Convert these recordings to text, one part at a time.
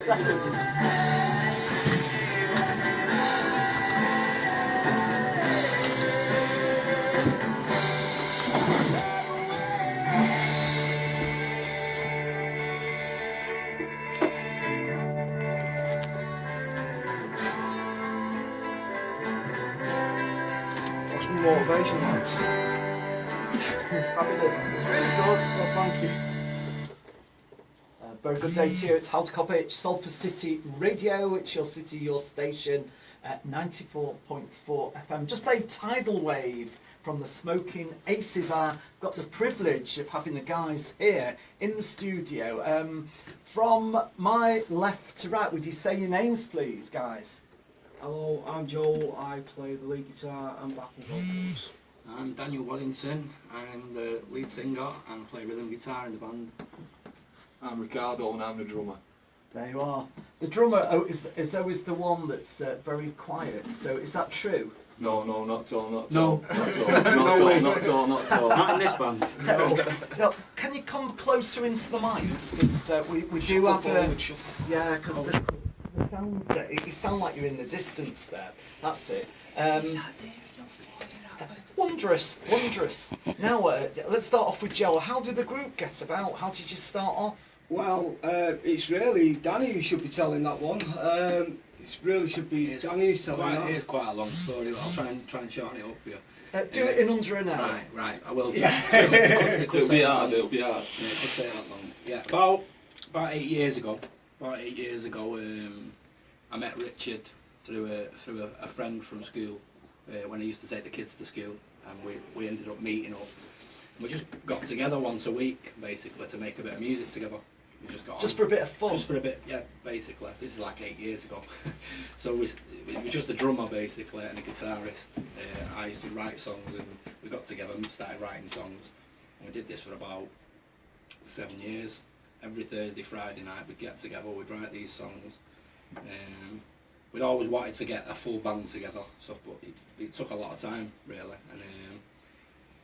What's my motivation, lads? Fabulous. Really good. Well, thank you. Very good day to you. It's How to Copy It, Salford City Radio. It's your city, your station at 94.4 FM. Just played Tidal Wave from the Smoking Aces. I've got the privilege of having the guys here in the studio. From my left to right, would you say your names, please, guys? Hello, I'm Joel. I play the lead guitar and backing vocals. I'm Daniel Wellington. I'm the lead singer and play rhythm guitar in the band. I'm Ricardo and I'm the drummer. There you are. The drummer is always the one that's very quiet. So is that true? No, not at all, not at No. all. Not at all, not at all, not at all, not at all. Not in this band. No, can you come closer into the mics? Because we do have a... Yeah, because the sound, you sound like you're in the distance there. That's it. Wondrous, wondrous. Now, let's start off with Joel. How did the group get about? How did you start off? Well, it's really Danny who should be telling that one. It really should be Danny who's telling that. It is quite a long story, but I'll try and shorten it up for you. Do it in under an hour. Right, I will. Yeah. It'll be hard, it'll be hard. Yeah, it could take that long. Yeah, about 8 years ago. I met Richard through a friend from school when I used to take the kids to school, and we ended up meeting up. We just got together once a week, basically, to make a bit of music together. We just got Just on. for a bit of fun? Just for a bit, yeah, basically. This is like 8 years ago. So it was just a drummer, basically, and a guitarist. I used to write songs, and we got together and started writing songs. And we did this for about 7 years. Every Thursday, Friday night, we'd get together, we'd write these songs. We'd always wanted to get a full band together, so, but it took a lot of time, really. And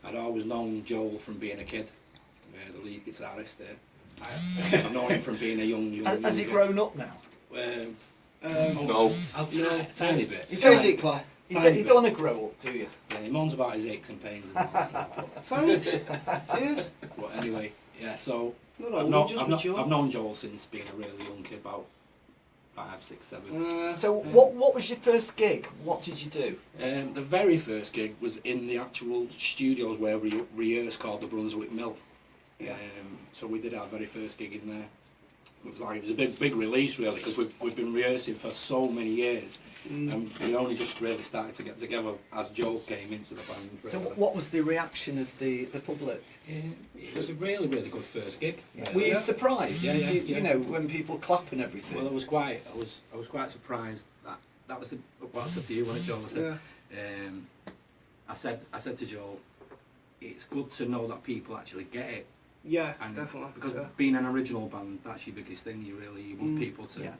I'd always known Joel from being a kid, the lead guitarist there. I've known him from being a young Has he grown up now? No. Tiny bit. Physically. You don't want to grow up, do you? Yeah, he moans about his aches and pains. Thanks. Cheers. But anyway, yeah, so No, I've known Joel since being a really young kid, about 5, 6, 7. So what was your first gig? What did you do? The very first gig was in the actual studios where we rehearsed, called the Brunswick Mill. Yeah. So we did our very first gig in there. It was a big release, really, because we've been rehearsing for so many years, and we only just really started to get together as Joel came into the band. Really. So what was the reaction of the public? It was a really good first gig. Yeah. Were you surprised? Yeah. You know, when people clap and everything. Well, I was quite surprised that was what I said to you when Joel said. Yeah. I said to Joel, it's good to know that people actually get it. Yeah, And definitely. because yeah. being an original band, that's your biggest thing. You want people to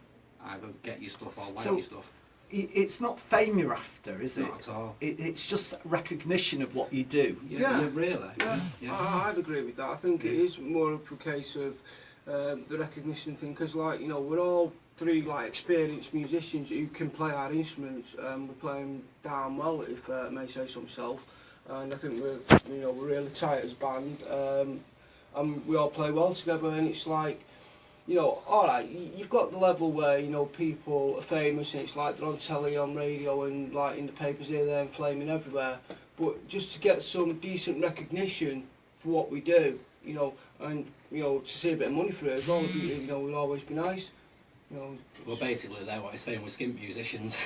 either get your stuff or like your stuff. It's not fame you're after, is it? Not at all. It's just recognition of what you do. Yeah, really. Yeah, Yeah. I'd agree with that. I think it is more of a case of the recognition thing, because, like, you know, we're all three like experienced musicians who can play our instruments. We play them damn well, if I may say so myself. And I think we're really tight as a band. And we all play well together, and it's like, you know, alright, you've got the level where, you know, people are famous and it's like they're on telly, on radio, and like in the papers here, there and flaming everywhere. But just to get some decent recognition for what we do, you know, and, you know, to see a bit of money for it as well, you know, will always be nice. You know. Well, basically, they're what I say, we're skimp musicians.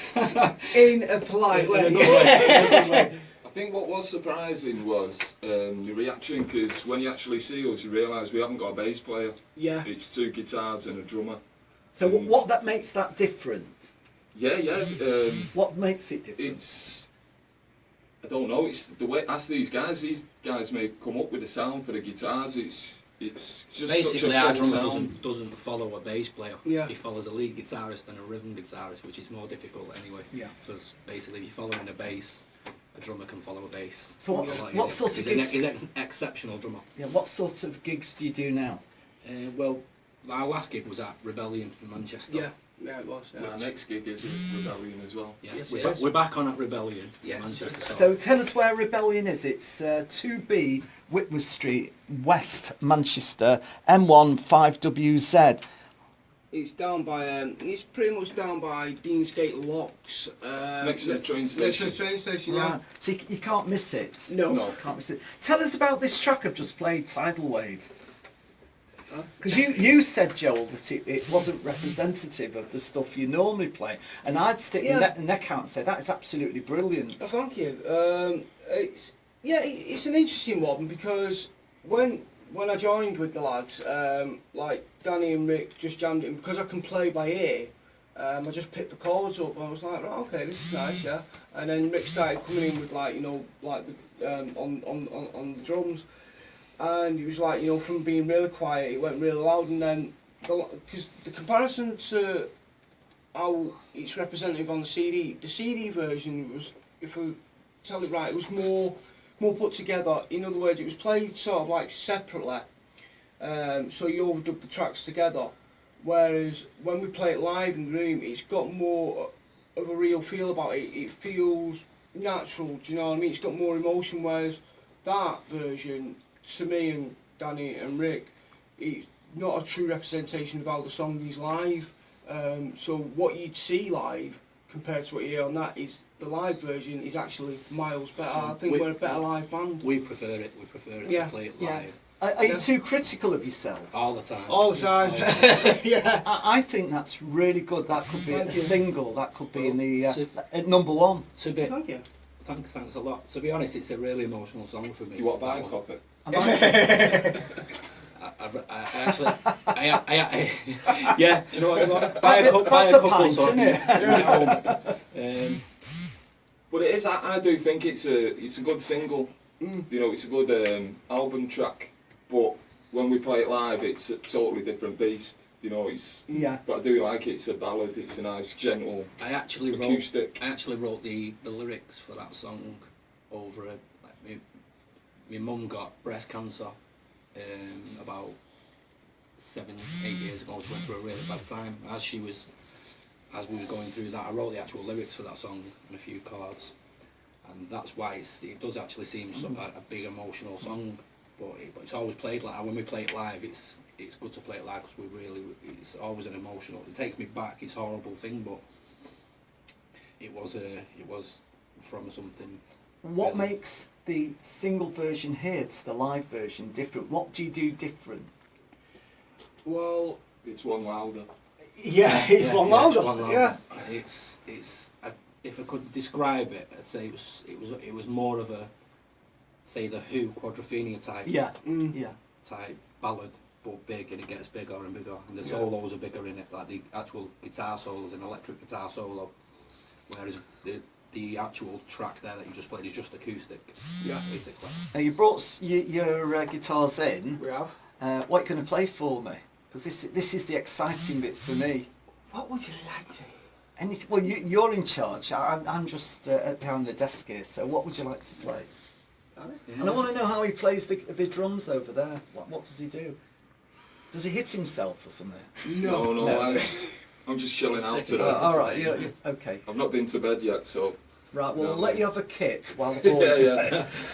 In a polite way. I think what was surprising was the reaction, because when you actually see us, you realise we haven't got a bass player. Yeah. It's 2 guitars and a drummer. So what that makes that different? Yeah. What makes it different? It's, I don't know. It's the way. Ask these guys. These guys may come up with a sound for the guitars. It's just Basically, such a our full drummer sound. doesn't follow a bass player. Yeah. He follows a lead guitarist and a rhythm guitarist, which is more difficult anyway. Yeah. Because basically, if you're following a bass, a drummer can follow a bass. So what sort of gigs? He's an exceptional drummer. Yeah. What sort of gigs do you do now? Well, our last gig was at Rebellion in Manchester. Yeah, it was. Yeah. Our next gig is at Rebellion as well. Yeah, Yes, we're, it is. we're back on at Rebellion Yes. in Manchester. So tell us where Rebellion is. It's 2B Whitworth Street, West Manchester, M1 5WZ. It's down by, it's pretty much down by Deansgate Locks. Next to the train Next to station. the train station, Right. yeah. So you can't miss it. No. Can't miss it. Tell us about this track I've just played, Tidal Wave. Because you said, Joel, that it wasn't representative of the stuff you normally play, and I'd stick Yeah. my neck out and say that is absolutely brilliant. Oh, thank you. It's an interesting one because when I joined with the lads, like Danny and Rick just jammed it because I can play by ear. I just picked the chords up and I was like, right, okay, this is nice, yeah. And then Rick started coming in with like the, on the drums, and it was like from being really quiet, it went really loud, and then because the comparison to how it's representative on the CD version was, if I tell it right, it was more put together. In other words, it was played sort of like separately, so you overdubbed the tracks together. Whereas when we play it live in the room, it's got more of a real feel about it. It feels natural. Do you know what I mean? It's got more emotion. Whereas that version, to me and Danny and Rick, it's not a true representation of how the song is live. So what you'd see live compared to what you hear on that is the live version is actually miles better. I think we're a better live band. We prefer it. We prefer it Yeah. to play it Yeah. live Are you too critical of yourselves? all the time. All the time. Yeah. I think that's really good. That could be a Thank you. single. That could be in the So- at number one. To be, Thank you. thanks a lot. To be honest, it's a really emotional song for me. You want to buy a That one. copy? I like it. I actually, yeah. Do you know what I want? Buy That's a a couple pint, so I isn't can it? bring it home. But it is. I do think it's a good single. You know, it's a good album track. But when we play it live, it's a totally different beast. You know, it's. Yeah. But I do like it. It's a ballad. It's a nice, gentle I actually wrote acoustic. the lyrics for that song over a, like my mum got breast cancer about 7-8 years ago. She went through a really bad time. As we were going through that, I wrote the actual lyrics for that song and a few chords, and that's why it does actually seem a big emotional song. But it's always played like when we play it live. It's good to play it live because it's always an emotional. It takes me back. It's a horrible thing, but it was from something. What really- makes the single version here to the live version different? What do you do different? Well, It's one louder. yeah, it's one louder. It's one louder. Yeah. If I could describe it, I'd say it was more of a, say, the Who Quadrophenia type Yeah. Yeah. type ballad, but big, and it gets bigger and bigger, and the Yeah. solos are bigger in it, like the actual guitar solos, an electric guitar solo, whereas the actual track there that you just played is just acoustic, Yeah. basically. Now you brought your guitars in. We have. What are you going to play for me? Because this is the exciting bit for me. What would you like to? Anything? Well, you're in charge. I'm just behind the desk here. So what would you like to play? And I want to know how he plays the drums over there. What does he do? Does he hit himself or something? No, No. I'm just chilling out Second. today. All right. Yeah. Okay. I've not been to bed yet, so. Right. Well, No, we'll let mate. you have a kick while the boys.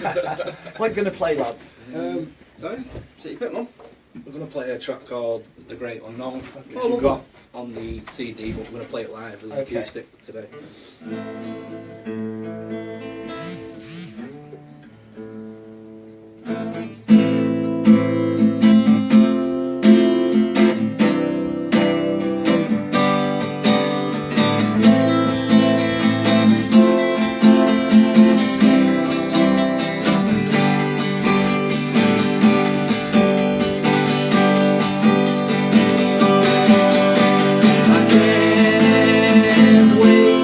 Yeah. What are you going to play, lads? Sorry? So you pick, Mum? We're going to play a track called The Great Unknown, which Oh, we've got on the CD, but we're going to play it live as an Okay. acoustic today. I can't wait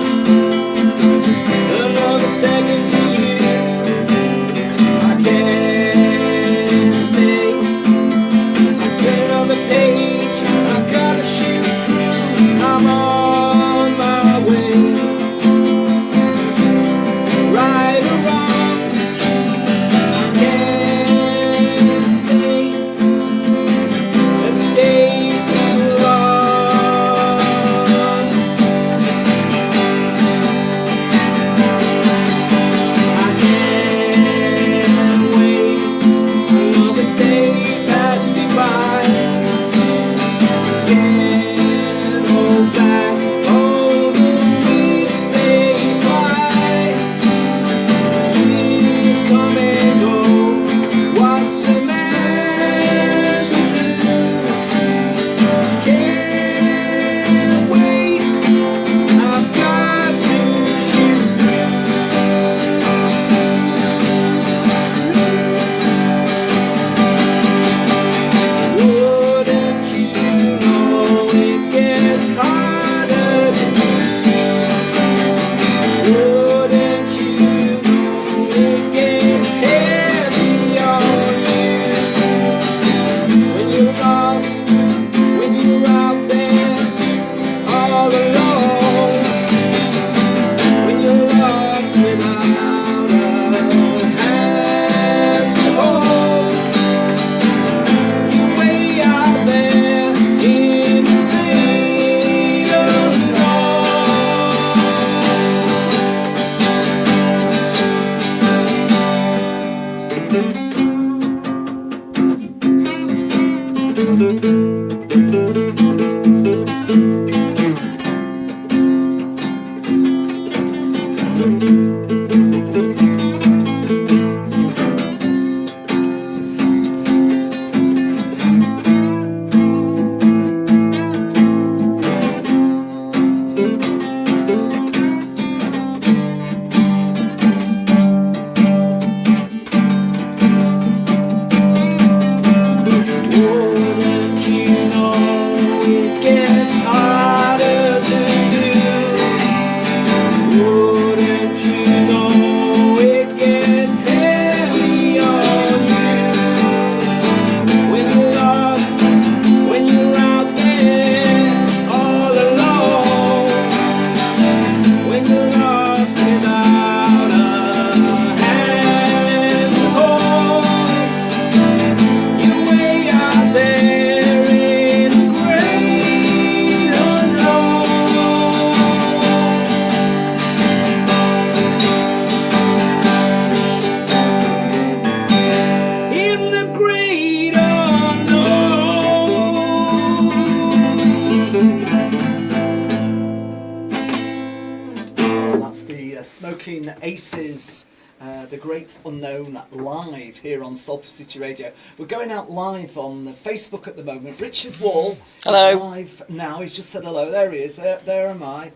Smoking Aces, the Great Unknown, live here on Salford City Radio. We're going out live on Facebook at the moment. Richard Wall, hello. Is live now. He's just said hello. There he is. There am I,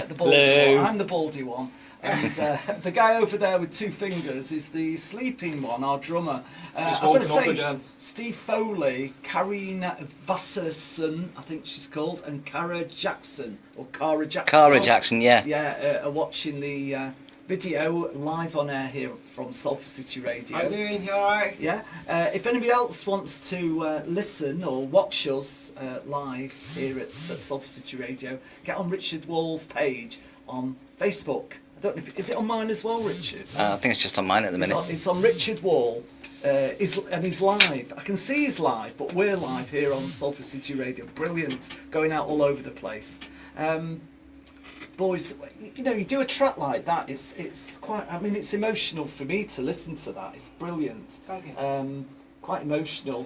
the baldy hello. one. I'm the baldy one. And the guy over there with two fingers is the sleeping one, our drummer. He's I've got to woken up say, again. Steve Foley, Karina Vasserson, I think she's called, and Cara Jackson, or Cara Jackson. Cara Jackson, yeah. Yeah, are watching the video live on air here from Salford City Radio. How you doing? You alright? Yeah. If anybody else wants to listen or watch us live here at Salford City Radio, get on Richard Wall's page on Facebook. I don't know if is it on mine as well, Richard? I think it's just on mine at the minute. It's on Richard Wall, and he's live. I can see he's live, but we're live here on Salford City Radio. Brilliant, going out all over the place. Boys, you know, you do a track like that. It's quite. I mean, it's emotional for me to listen to that. It's brilliant. Thank you. Quite emotional.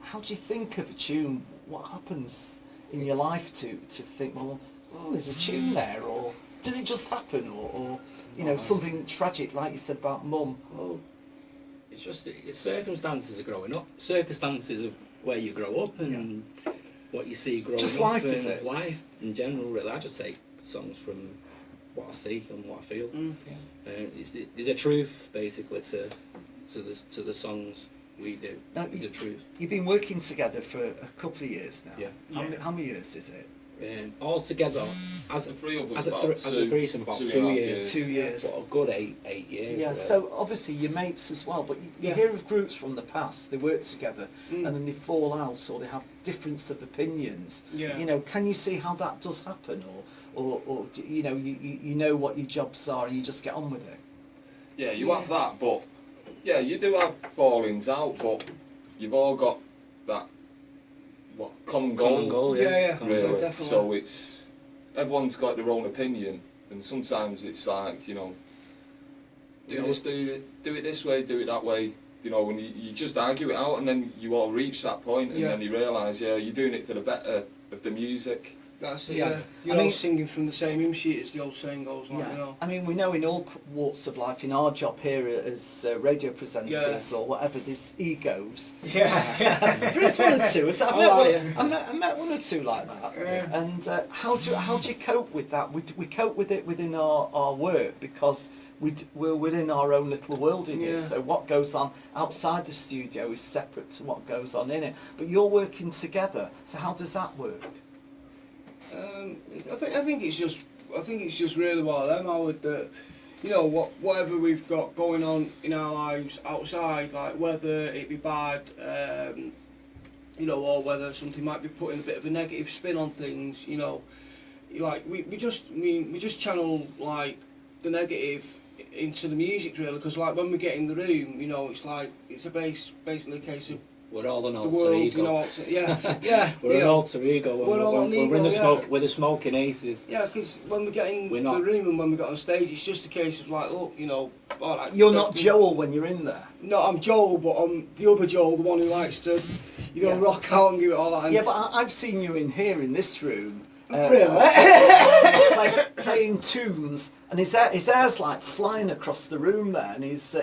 How do you think of a tune? What happens in your life to think? Well, oh, there's a tune there, or does it just happen, or you know, something tragic like you said about Mum? Well, it's circumstances of growing up, circumstances of where you grow up and what you see growing Just up. life, and is it? Life in general, really. I just take songs from what I see and what I feel. There's a truth, basically, to the songs we do. Now, There's a truth. You've been working together for a couple of years now. Yeah. How many years is it? All together, as The three of us as about a threesome, about 2 years. 2 years. What, a good 8 years. Yeah, really. so obviously you're mates as well, but you Yeah. hear of groups from the past, they work together and then they fall out or they have difference of opinions. Yeah. You know, can you see how that does happen, or you know, you know what your jobs are and you just get on with it? Yeah, you have that, but yeah, you do have fallings out, but you've all got that common goal. Common goal, Yeah. Really. Definitely. So it's everyone's got their own opinion, and sometimes it's like, you know, let's do it this way, do it that way, you know, and you just argue it out, and then you all reach that point, and then you realise, yeah, you're doing it for the better of the music. That's it. Yeah. Yeah. You're all singing from the same hymn sheet, as the old saying goes. Like, you know. I mean, we know in all walks of life, in our job here as radio presenters or whatever, there's egos. Yeah. There's one or two. I met one or two like that. Yeah. And how do you cope with that? We cope with it within our work because we're within our own little world in here. So what goes on outside the studio is separate to what goes on in it. But you're working together. So how does that work? I think it's just really one of them, Howard, that, you know, whatever we've got going on in our lives outside, like whether it be bad, you know, or whether something might be putting a bit of a negative spin on things, you know, like we just channel like the negative into the music, really, because like when we get in the room, you know, it's like it's basically a case of we're all an the alter world, ego. you know, yeah, We're an alter ego. We're all an we're in ego, the yeah. smoke. We're the smoking aces. Yeah, because when we get in We're the not. room and when we get on stage, it's just a case of like, look, you know, You're not Joel when you're in there. No, I'm Joel, but I'm the other Joel, the one who likes to, you're gonna Yeah. rock out and give it all that. And Yeah, but I've seen you in here in this room. Really? Playing tunes, and his hair's like flying across the room there, and he's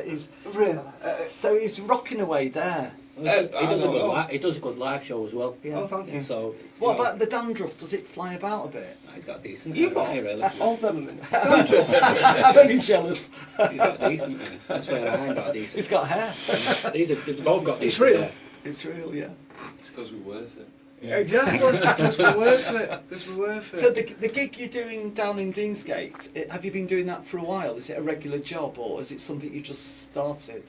Really? so he's rocking away there. He does a good know. he does a good live show as well. Yeah. Oh, thank you. So What about the dandruff? Does it fly about a bit? he's got a decent You've got hair, really. all them a minute. I'm only jealous. He's got a decent hair. That's where I ain't got a decent. He's got hair. They've both got It's decent real. hair. It's real, yeah. It's because we're worth it. Exactly. Because we're worth it. Because we're worth it. So the gig you're doing down in Deansgate, have you been doing that for a while? Is it a regular job, or is it something you just started?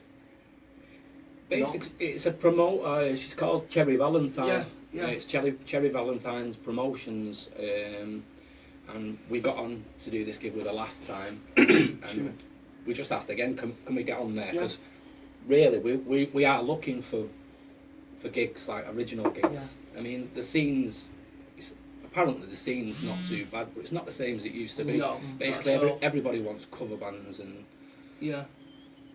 Basically, it's a promoter. She's called Cherry Valentine. Yeah, yeah. It's Cherry Valentine's Promotions, and we got on to do this gig with her last time, and we just asked again, can we get on there? Because really, we are looking for gigs, like original gigs. Yeah. I mean, apparently the scene's not too bad, but it's not the same as it used to be. No, Basically, not at all. everybody wants cover bands and Yeah.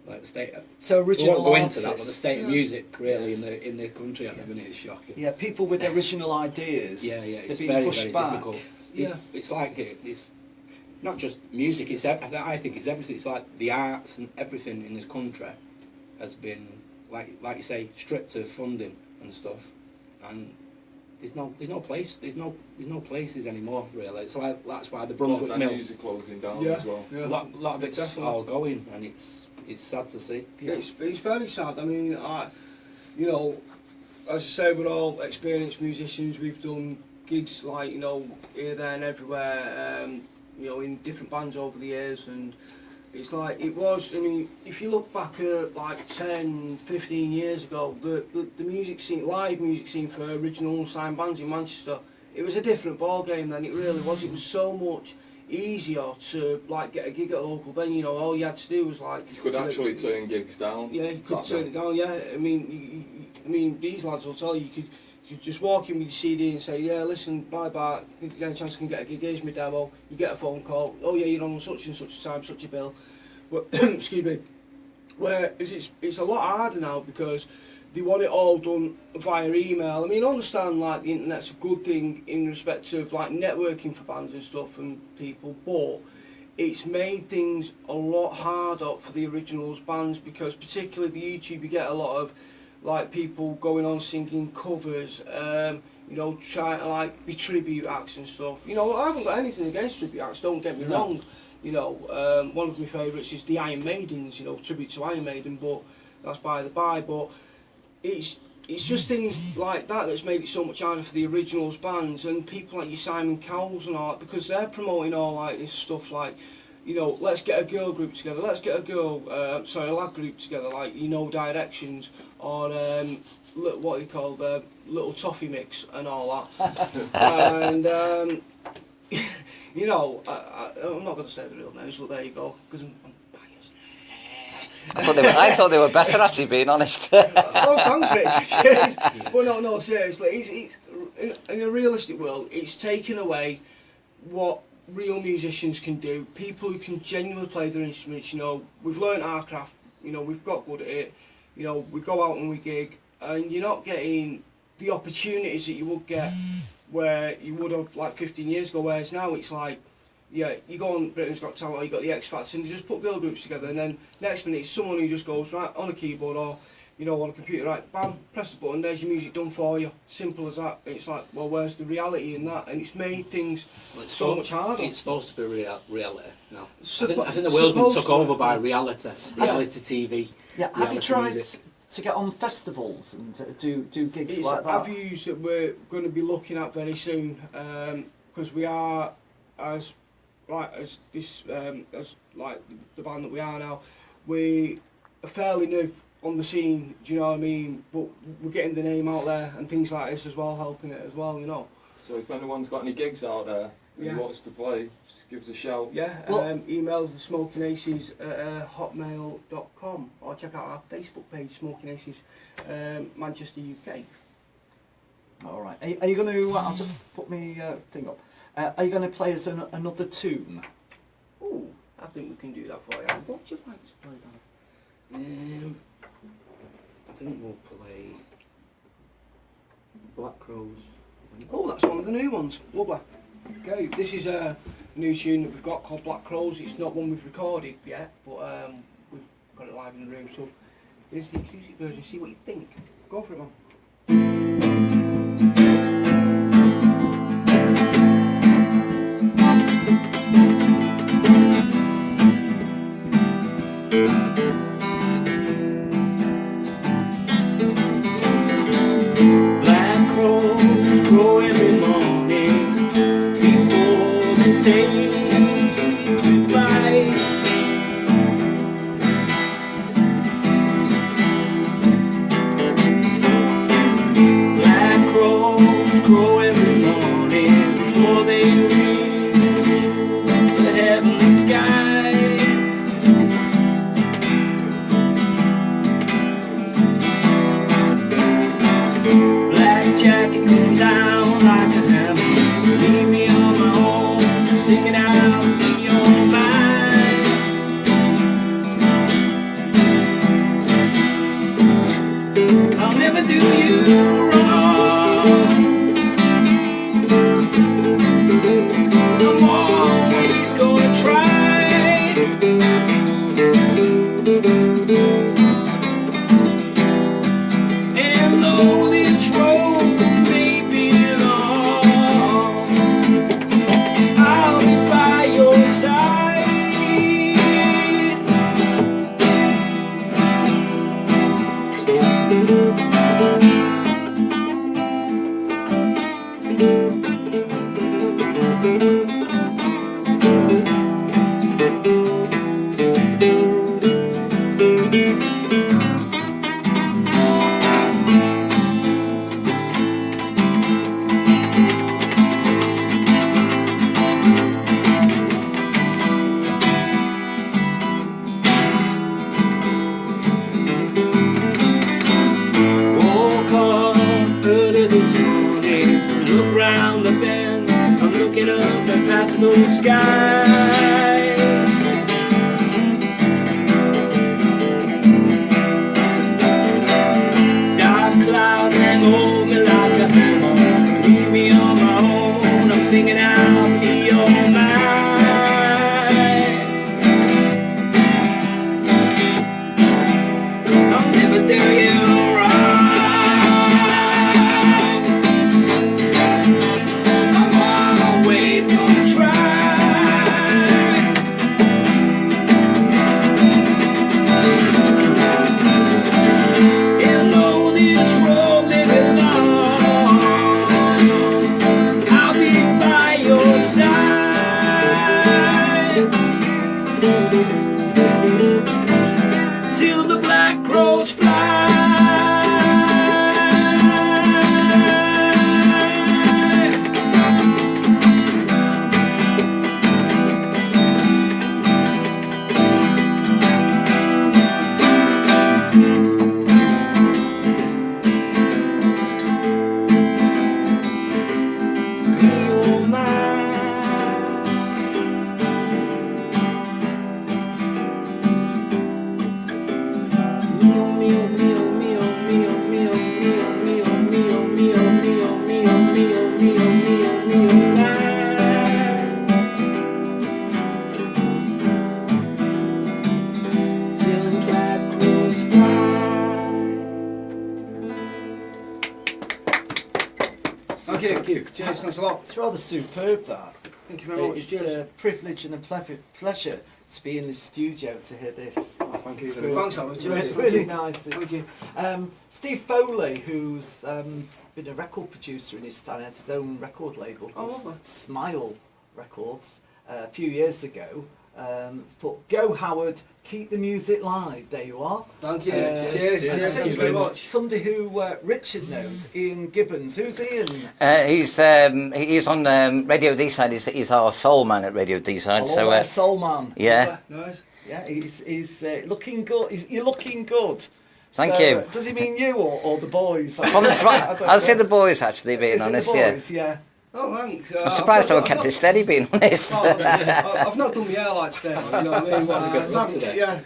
like the state. So We original won't go artists. into that, but the state of Yeah. music really in the country at the minute is shocking. Yeah, people with original ideas. Yeah, they're it's being very, pushed very back. difficult. Yeah. It's like it's not just music. I think it's everything. It's like the arts and everything in this country has been like you say stripped of funding and stuff, and there's no places anymore really. So that's why the Brunswick And Mill, music closing down Yeah. as well. Yeah. a lot of it's Definitely. all going, and it's sad to see. Yeah. It's very sad. I mean, you know, as I say, we're all experienced musicians. We've done gigs like, you know, here, there and everywhere, you know, in different bands over the years, and it's like, it was, I mean, if you look back at like 10, 15 years ago, the music scene, live music scene for original unsigned bands in Manchester, it was a different ball game then, it really was. It was so much easier to like get a gig at a local venue. You know, all you had to do was like, You could actually turn gigs down. yeah, you could back turn then. it down. Yeah, I mean, these lads will tell you, you could just walk in with your CD and say, yeah, listen, bye, if you get a chance, I can get a gig. Here's my demo. You get a phone call. Oh yeah, you're on such and such a time, such a bill. But excuse me. Whereas it's a lot harder now because they want it all done via email. I mean, I understand like the internet's a good thing in respect of like networking for bands and stuff and people, but it's made things a lot harder for the originals bands, because particularly the YouTube, you get a lot of like people going on singing covers, you know, trying to like be tribute acts and stuff. You know, I haven't got anything against tribute acts, don't get me wrong. You know, one of my favourites is the Iron Maidens, you know, tribute to Iron Maiden, but that's by the by. But it's just things like that that's made it so much harder for the originals bands and people like your Simon Cowells and all that, because they're promoting all like this stuff like, you know, let's get a girl group together, let's get a lad group together, like, you know, Directions, or what do you call Little Toffee Mix and all that. And you know, I'm not going to say the real names, but there you go, because I'm biased. I thought they were better, actually, being honest. Oh, thanks, Rich. But no, seriously, in a realistic world, it's taken away what real musicians can do. People who can genuinely play their instruments. You know, we've learnt our craft. You know, we've got good at it. You know, we go out and we gig, and you're not getting the opportunities that you would get where you would have like 15 years ago. Whereas now it's like, yeah, you go on Britain's Got Talent, or you got the X Factor, and you just put girl groups together, and then next minute it's someone who just goes right on a keyboard or, you know, on a computer, right, bam, press the button, there's your music done for you. Simple as that. And it's like, well, where's the reality in that? And it's made things so much harder. It's supposed to be reality now. Suppo- I think the world's been took supposed to. over by reality TV. Yeah, have you reality tried music. to get on festivals and do gigs It's like that? avenues that we're going to be looking at very soon, because we are, as the band that we are now, we are fairly new on the scene, do you know what I mean? But we're getting the name out there and things like this as well, helping it as well, you know. So if anyone's got any gigs out there and Yeah. wants to play, just give us a shout. Yeah, Well- email the Smoking Aces at hotmail.com, or check out our Facebook page, Smoking Aces Manchester UK. All right. Are you going to? I'll just put my thing up. Are you going to play us another tune? Ooh, I think we can do that for you. What would you like to play, Dan? I think we'll play. Black Crows. Oh, that's one of the new ones. Lovely. Okay, this is a new tune that we've got called Black Crows. It's not one we've recorded yet, but we've got it live in the room. So here's the acoustic version. See what you think. Go for it, man. Black crows crow every morning before the day to fly. Black crows crow every morning before they reach the heavenly skies. Black jacket come down like a hammer, leave me on my own, sticking out in your mind. I'll never do you wrong, I'm always gonna try. And though this road may be long, I'll be by your side. Woke up early this morning, look round the bend, I'm looking up at past blue skies. Dark cloud hang over me like a hammer, leave me on my own, I'm singing out in your mind. I'll never do you wrong, I'm always gonna try. And though this road may be long, I'll be by your side. Till the black crows fly. You're mine. Mio, mio, mio, mio, mio, mio, mio, mio, mio, mio, mio, mio, mio, mio, mio, mine. Till the black crows fly. Thank you. Cheers, thanks a lot. It's rather superb, that. Thank you very much. It's Cheers. a privilege and a pleasure to be in the studio to hear this. Thank you. It's really- Thanks, Alan. it's Cheers. really, Thank really you. nice. Thank you. Steve Foley, who's been a record producer in his town, had his own record label Oh, called lovely. Smile Records a few years ago. It's put Go Howard, keep the music live. There you are. Thank you. Uh, Cheers. yeah, Cheers. Thank you very much. Somebody who Richard knows, Ian Gibbons. Who's Ian? He's on Radio D-side. He's our soul man at Radio D-side. Oh, soul man. yeah. Nice. Yeah, he's looking good. You're looking good. Thank So, you. Does he mean you or the boys? I'll say the boys, actually, being Is it honest. the Yeah. boys? Yeah. Oh, thanks. I'm surprised someone kept it steady, being honest. Oh, I've not done my hair like today, you know what I mean? Got rough today. Yeah.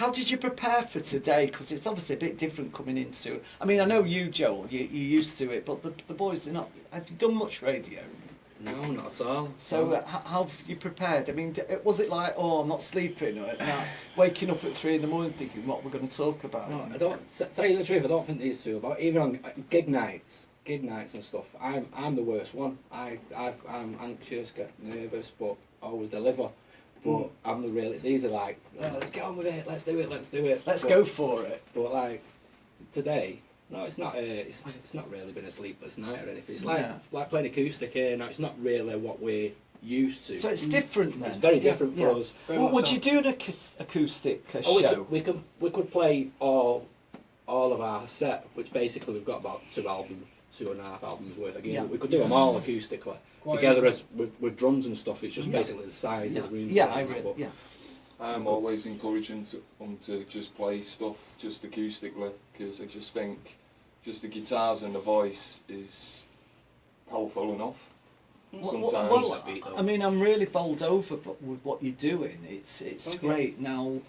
how did you prepare for today? Because it's obviously a bit different coming into. I mean, I know you, Joel, you're used to it, but the boys are not. Have you done much radio? No, not at all. So how have you prepared? I mean, was it like, oh, I'm not sleeping, or waking up at 3 in the morning thinking what we're going to talk about? No, I don't. Tell you the truth, I don't think these two about even on gig nights and stuff. I'm the worst one. I'm anxious, get nervous, but always deliver. But I'm the really. These are like, oh, let's get on with it. Let's do it. Let's go for it. But like today, no, it's not. It's not really been a sleepless night or anything. It's like playing acoustic here. Now it's not really what we're used to. So it's different then. It's very different for us. Would you do an acoustic show? We could play all of our set, which basically we've got about 2.5 albums worth of gear. Yeah. We could do them all acoustically together as with drums and stuff. It's just basically the size of the room. I'm always encouraging them to just play stuff just acoustically, because I just think just the guitars and the voice is powerful enough. Sometimes. Well, I mean, I'm really bowled over with what you're doing. It's Okay. great. Now,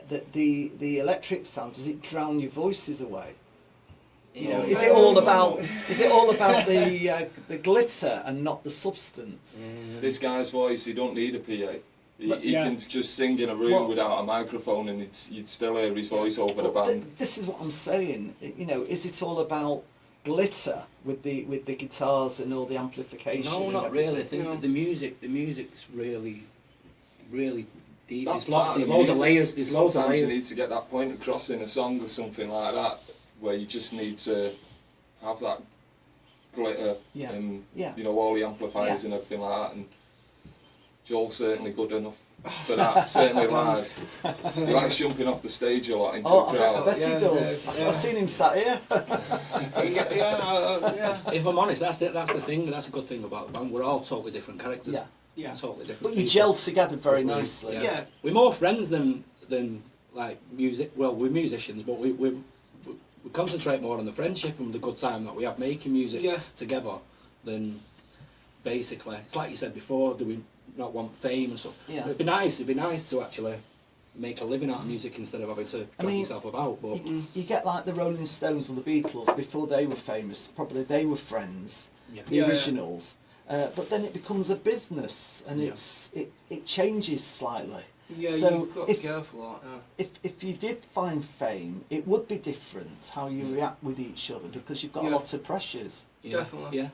the electric sound, does it drown your voices away? You know, is it all about the glitter and not the substance? This guy's voice, he don't need a PA. He can just sing in a room without a microphone, and you'd still hear his voice over the band. This is what I'm saying. You know, is it all about glitter with the guitars and all the amplification? No, not really. I think the music's really deep. That's There's loads of layers. There's loads of Sometimes you layers. need to get that point across in a song or something like that, where you just need to have that glitter and you know, all the amplifiers and everything like that. And Joel's certainly good enough for that. Certainly live. He likes jumping off the stage a lot into the crowd. I bet he does. I've seen him sat here. If I'm honest, that's the thing. That's a good thing about the band. We're all totally different characters. Yeah. Totally different. But you people. gel together very nicely. Yeah. We're more friends than like music. Well, we're musicians, but we concentrate more on the friendship and the good time that we have making music together than basically. It's like you said before. Do we not want fame and stuff? Yeah. It'd be nice to actually make a living out of music instead of having to drag yourself about. But you get like the Rolling Stones or the Beatles before they were famous. Probably they were friends, the originals. But then it becomes a business, and it changes slightly. Yeah, so you've got to be careful. If you did find fame, it would be different how you react with each other, because you've got a lot of pressures. Definitely. Yeah.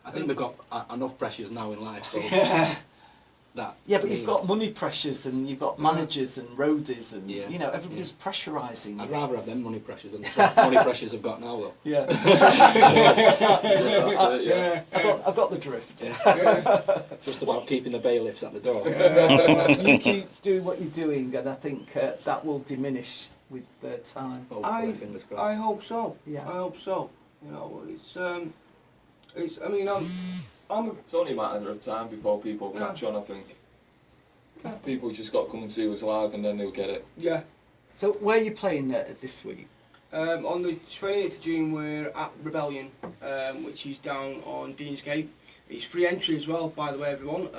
I think we've got enough pressures now in life. So that. But you've got money pressures, and you've got managers and roadies, and you know, everybody's pressurising you. I'd rather have them money pressures than the money pressures I've got now, though. Yeah. I've got the drift. Just about keeping the bailiffs at the door. You keep doing what you're doing, and I think that will diminish with time. Fingers crossed. I hope so. Yeah. I hope so. You know, it's. I mean, I'm. It's only a matter of time before people catch on, I think. People just got to come and see us live, and then they'll get it. Yeah. So where are you playing this week? On the 28th of June, we're at Rebellion, which is down on Deansgate. It's free entry as well, by the way, everyone.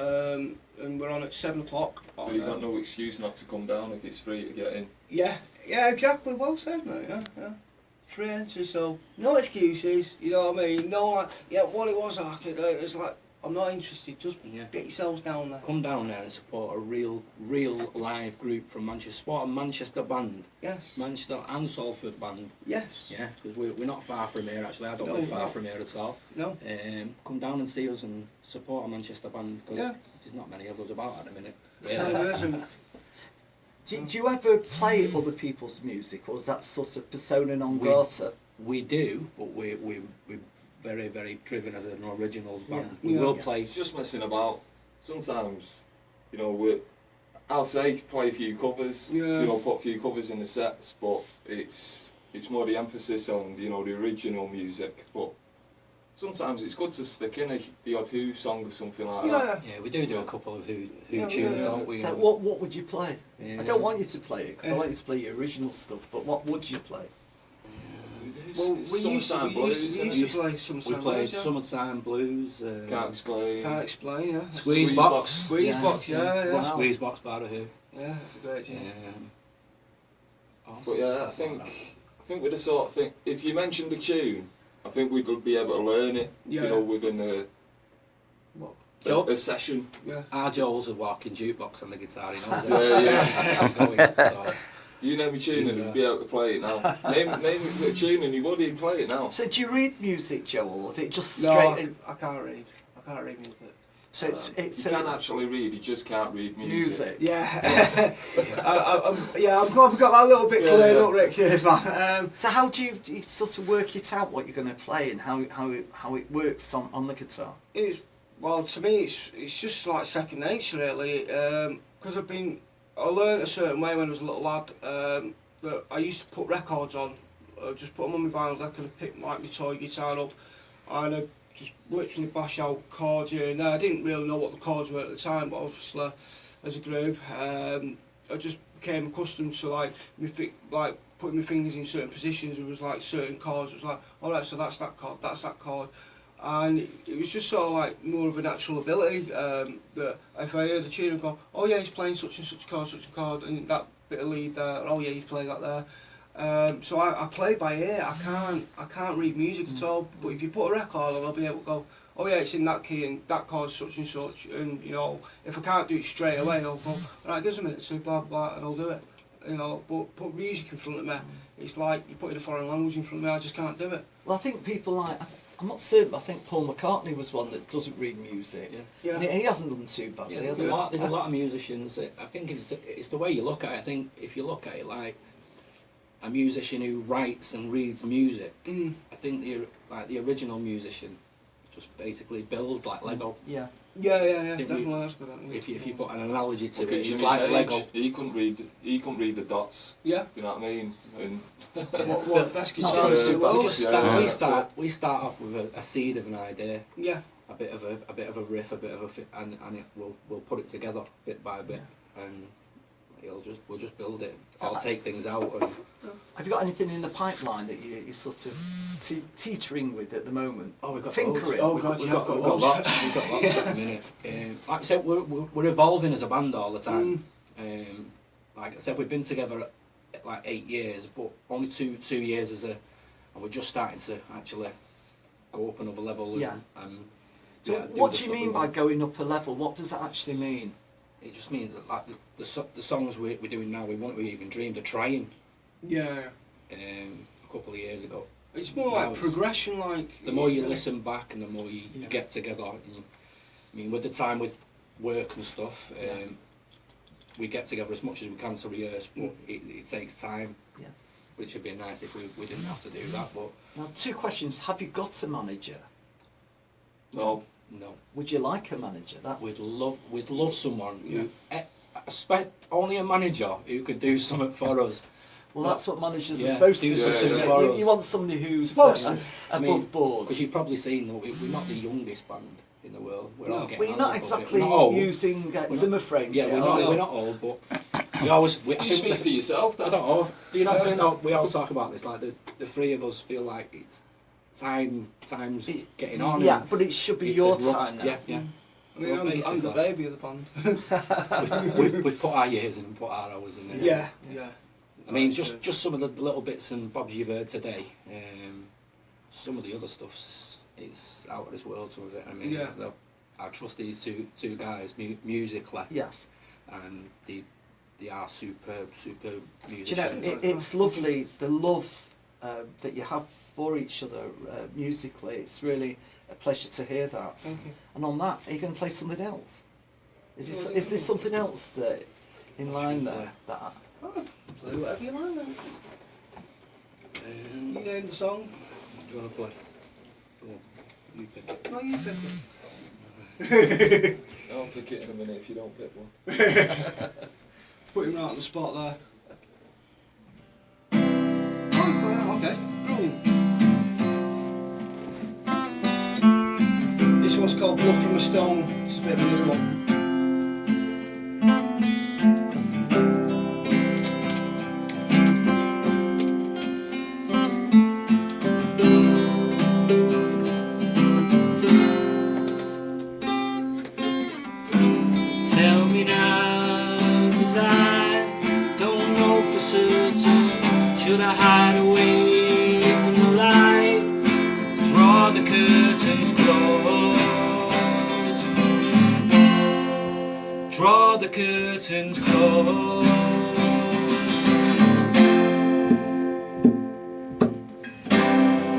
And we're on at 7 o'clock. So you've got no excuse not to come down if it's free to get in. Yeah, exactly. Well said, mate. Yeah. Free entry, so no excuses. You know what I mean? No, like, what it was like, it's like, I'm not interested. Just get yourselves down there. Come down there and support a real live group from Manchester. Support a Manchester band. Yes. Manchester and Salford band. Yes. Yeah, because we're not far from here actually. I don't live far from here at all. No. Come down and see us and support a Manchester band, because there's not many of us about at the minute. No, there isn't. Do you ever play other people's music, or is that sort of persona non grata? We do, but we're very, very driven as an originals band. We will play. It's just messing about. Sometimes, you know, I'll say play a few covers, you know, put a few covers in the sets, but it's more the emphasis on, you know, the original music. But sometimes it's good to stick in the odd Who song or something like that. Yeah, we do a couple of Who tunes, don't we? So what would you play? I don't want you to play it, because I want you to play your original stuff, but what would you play? Well, we used to play Summertime We played Blues, Summertime Blues. Can't explain. Can't explain, yeah. Squeeze Box. Squeeze Box, yeah. Squeeze Box, part of Who. Yeah, that's a great tune. But yeah, I think with the sort of thing, if you mentioned the tune, I think we'd be able to learn it, Yeah. you know, within a session. Yeah. Our Joel's a walking jukebox on the guitar, you know. Yeah. Going, so. You name a tune and he'd be able to play it now. name a tune and he would even play it now. So do you read music, Joel, or is it just No, straight? I can't read. I can't read music. So it's You can actually read, you just can't read music. Yeah. I'm glad we got that little bit cleared up, Rick. Cheers, man. So how do you sort of work it out what you're going to play and how it works on the guitar? Well, to me, it's just like second nature, really. Because I learned a certain way when I was a little lad. That I used to put records on, just put them on my vinyl deck and pick like my toy guitar up, and I'd just literally bash out chords here and there. I didn't really know what the chords were at the time, but obviously, as a group, I just became accustomed to like putting my fingers in certain positions. It was like certain chords. It was like, all right, so that's that chord, that's that chord. And it was just sort of like more of a natural ability that if I heard the tune and go, oh yeah, he's playing such and such chord, and that bit of lead there, oh yeah, he's playing that there. So I play by ear. I can't read music at all. But if you put a record on, I'll be able to go, oh yeah, it's in that key and that chord such and such. And you know, if I can't do it straight away, I'll go, right, give us a minute to blah blah, and I'll do it. You know, but put music in front of me, it's like you put in a foreign language in front of me. I just can't do it. Well, I think people like. I'm not certain, but I think Paul McCartney was one that doesn't read music. Yeah. And he hasn't done too badly. Yeah, there's a lot of musicians. I think it's the way you look at it. I think if you look at it like a musician who writes and reads music, I think the original musician just basically builds like Lego. Yeah. Yeah, definitely. That's good. If you put an analogy to Look it, at it's Jimmy like Page. Lego. He couldn't read the dots. Yeah. You know what I mean? And What best Not guitar too is bad. We well? just we start off with a seed of an idea, Yeah. a bit of a riff, a bit of a fit, and we'll put it together bit by bit, and we'll just build it. I'll take things out. And Have you got anything in the pipeline that you're sort of teetering with at the moment? oh, we've got Tinkering. Oh, We've God, got, yeah, we've got lots. We've got lots at the minute. Like I said, we're evolving as a band all the time. Like I said, we've been together like 8 years, but only two years and we're just starting to actually go up another level. Yeah. And So yeah, what the do you stuff we mean by want. going up a level? What does that actually mean? It just means that like the songs we're doing now, we even dreamed of trying Yeah. a couple of years ago. It's more Now like it's- progression, like. The more you listen back and the more you get together. And I mean, with the time with work and stuff, we get together as much as we can to rehearse, but it takes time. Yeah. Which would be nice if we didn't have to do that, but Now, two questions. Have you got a manager? no, no. Would you like a manager? That We'd love someone who, only a manager who could do something for us. Well, that's what managers are Yeah, supposed to do do. something Yeah, for You us. want somebody who's Supposed to. above board. Because you've probably seen that we're not the youngest band in the world. We're all getting Well, you're not on a little bit. exactly We're not old. using We're not- Zimmer frames. Yeah, yet, we're are not, you? we're not old, but we always. I you think speak for yourself. I don't know. Do you not think that we all talk about this? Like the three of us feel like it's time's getting on. Yeah, and but it should be it's your a rough- time now. Yeah. I mean, I'm the baby of the band. We've put our years in and put our hours in there. Yeah. I mean, just some of the little bits and bobs you've heard today. Some of the other stuff's it's out of this world. Some of it. I mean, Yeah. I trust these two guys musically, Yes. and they are superb Do you musicians. know, it's lovely, the love that you have for each other musically. It's really a pleasure to hear that. Thank you. And on that, are you going to play something else? Is there something else in line there? That Play whatever you like, then. You name the song. Do you want to play? Go on, you pick it. No, you pick it. I'll pick it in a minute if you don't pick one. Put him right on the spot there. Oh, okay, brilliant. This one's called Blood from a Stone. It's a bit of a new one. Tell me now, 'cause I don't know for certain. the curtains close.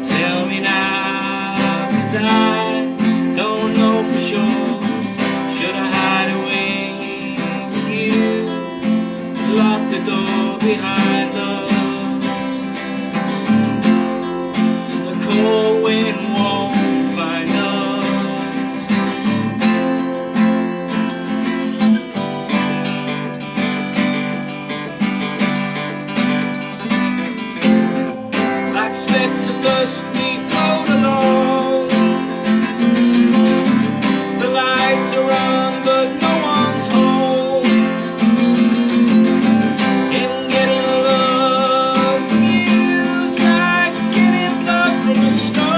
Tell me now, 'cause I don't know for sure. Should I hide away with you? Lock the door behind us, so the cold wind won't find us. Like specks of dust we float along. The lights are on but no one's home. And getting love from you's like getting blood from a stone.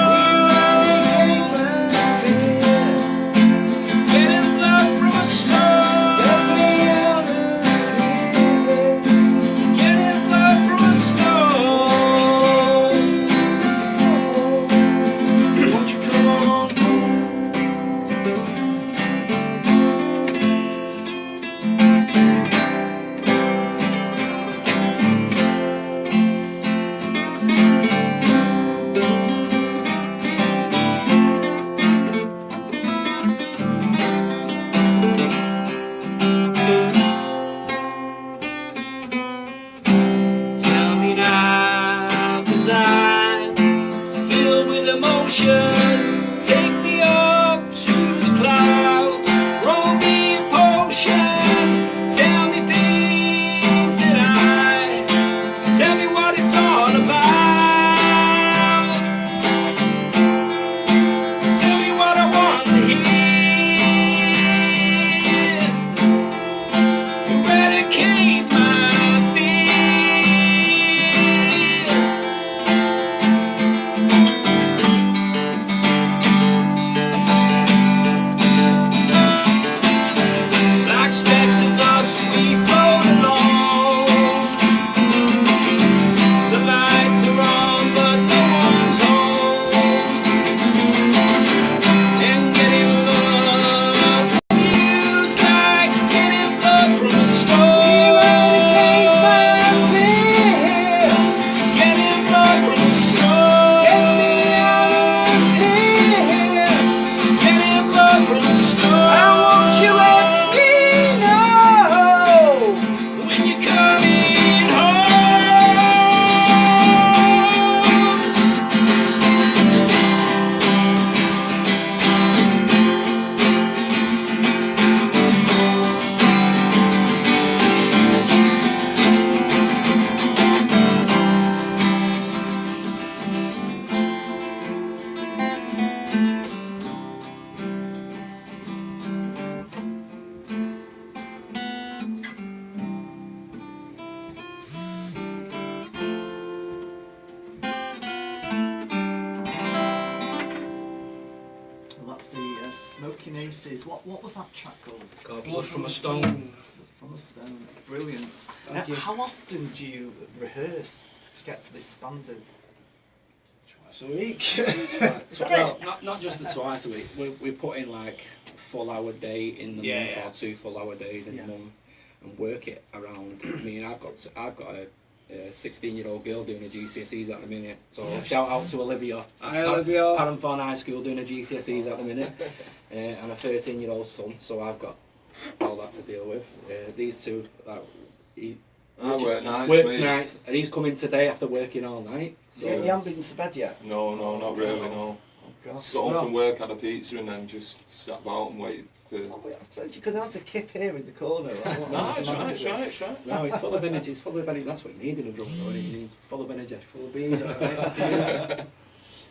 Getting blood from a stone. Getting blood from a stone. Won't you come on? Tell me now, 'cause I'm filled with emotion. Take me up to the clouds, roll me a potion. Tell me things that tell me what it's all about. Tell me what I want to hear. Eradicate my fear. Like specks of dust we float along. The lights are on but no one's home. And getting love from you's like getting blood from a stone. Getting blood from a stone. Getting blood from a stone. Won't you let me know when you're coming home? Well, that's the Smoking Aces. What was that track called? God, blood from a stone. From a Stone. Brilliant. Thank you. How often do you rehearse to get to this standard? Twice a week. Well, not just the twice a week. We put in like a full hour day in the Yeah, month or 2 full hour days in Yeah. the month and work it around. I mean, I've got a 16-year-old girl doing her GCSEs at the minute. So shout out to Olivia. Hi, Olivia. Paramthorne High School doing her GCSEs at the minute, and a 13-year-old son. So I've got all that to deal with. These two, he I work nights, works mate. nights, and he's coming today after working all night. So You haven't been to bed yet? No, not really, no. Oh, gosh. Just got up from work, had a pizza, and then just sat about and waited for... Oh, wait, I told you could have to kip here in the corner. No, it's right. No, he's full of energy. He's full of energy. That's what you need in a drummer, though. You need full of energy, full of beans.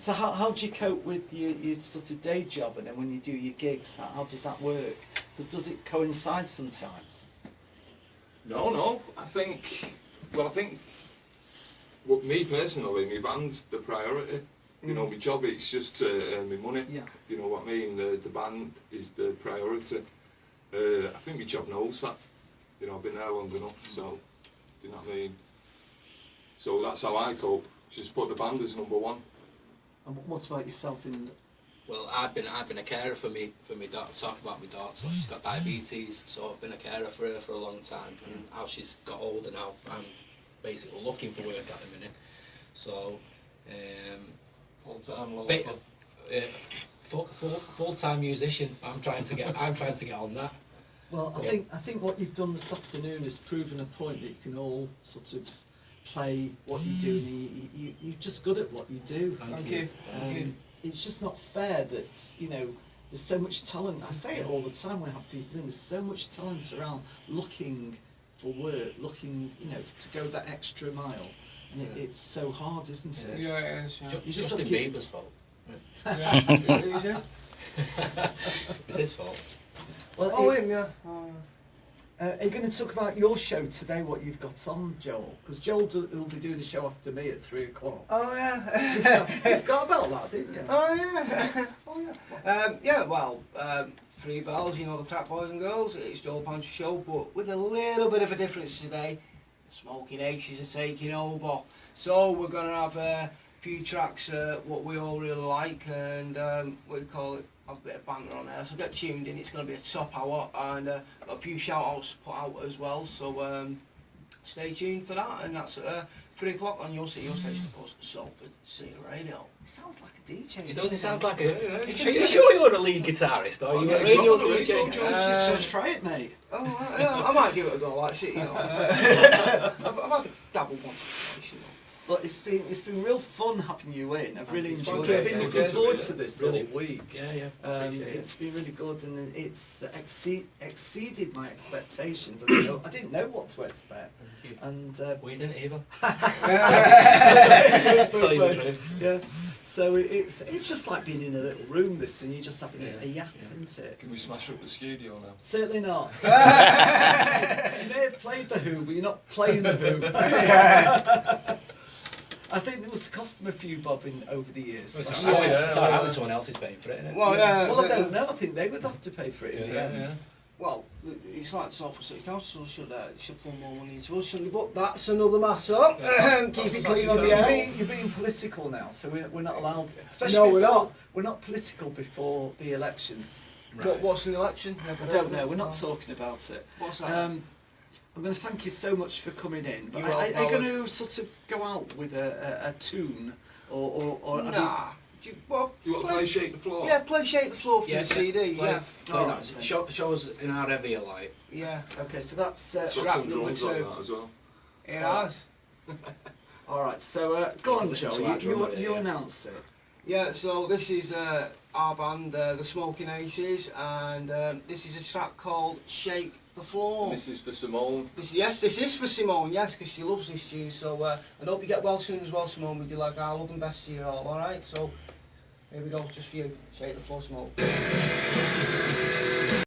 So how do you cope with your sort of day job, and then when you do your gigs, how does that work? Because does it coincide sometimes? No, I think, well, me personally, my band's the priority. You know, my job, it's just to earn me money. Yeah. You know what I mean? The band is the priority. I think my job knows that. You know, I've been there long enough, so, do you know what I mean? So that's how I cope. Just put the band as number one. And what about yourself in Well, I've been a carer for me daughter. Talk about my daughter. She's got diabetes, so I've been a carer for her for a long time. And how she's got older now, I'm basically looking for work at the minute. So, full-time musician. I'm trying to get on that. Well, I think what you've done this afternoon has proven a point that you can all sort of play what you do, and you're just good at what you do. Thank you. It's just not fair that, you know, there's so much talent. I say it all the time when I have people in, there's so much talent around looking for work, looking, you know, to go that extra mile. And it's so hard, isn't it? Yeah, it is. Yeah. It's Justin Bieber's fault. Yeah. It's his fault. Well, Oh, him, yeah. Oh, are you going to talk about your show today, what you've got on, Joel? Because Joel will be doing the show after me at 3 o'clock. oh yeah. You forgot about that, didn't you? Oh yeah. Oh yeah. Yeah. Well, 3 bells. You know, the Crap Boys and Girls. It's Joel Pancher's show, but with a little bit of a difference today. The Smoking Aces are taking over, so we're gonna have a few tracks what we all really like, and what do you call it? Have a bit of banter on there. So get tuned in. It's gonna be a top hour, and got a few shout outs to put out as well. So stay tuned for that, and that's 3 o'clock on your station, of course, Salford City Radio. Sounds like a DJ. It doesn't sound like a. Are you sure you're a lead guitarist, or are you a radio DJ? So try it, mate. Oh, I might give it a go. Like, you know, I've had a dabble once. You know. Well, it's been real fun having you in. I've really enjoyed you. it. I've been looking forward to this all Brilliant. week. Yeah. It's been really good, and it's exceeded my expectations. I didn't know what to expect, and We didn't either. yeah. So it's just like being in a little room, this, and you're just having a yap, isn't it? Can we smash up the studio now? Certainly not. You may have played the Who, but you're not playing the Who. I think it must have cost them a few bob over the years. It's alright, someone else is paying for it, isn't it? Well, yeah. Well, I don't know. I think they would have to pay for it in the end. Well, it's like the Salford City Council should put more money into us, shouldn't they? But that's another matter. Keep it clean on the air. You're being political now, so we're not allowed. Especially No, we're not. We're not political before the elections. Right. What's an election? I don't know. We're not talking about it. What's that? I'm going to thank you so much for coming in. But You're are you welcome. going to sort of go out with a tune, or Nah. Do you want to play Shake the Floor? Yeah, play Shake the Floor for Yeah, the CD. play- Yeah. play Oh, that. Show us in our heavier light. Yeah. Okay, so that's It's got Rap some number drums like 2. that as well. It has. all right. So go on, Listen Joe. to our drummer, You yeah. announce it. Yeah, so this is our band, the Smoking Aces, and this is a track called Shake the Floor. This is for Simone. This is for Simone, yes, because she loves this tune, so I hope you get well soon as well, Simone, with your like our love and best to you all, alright? So, here we go, just for you, Shake the Floor, Simone.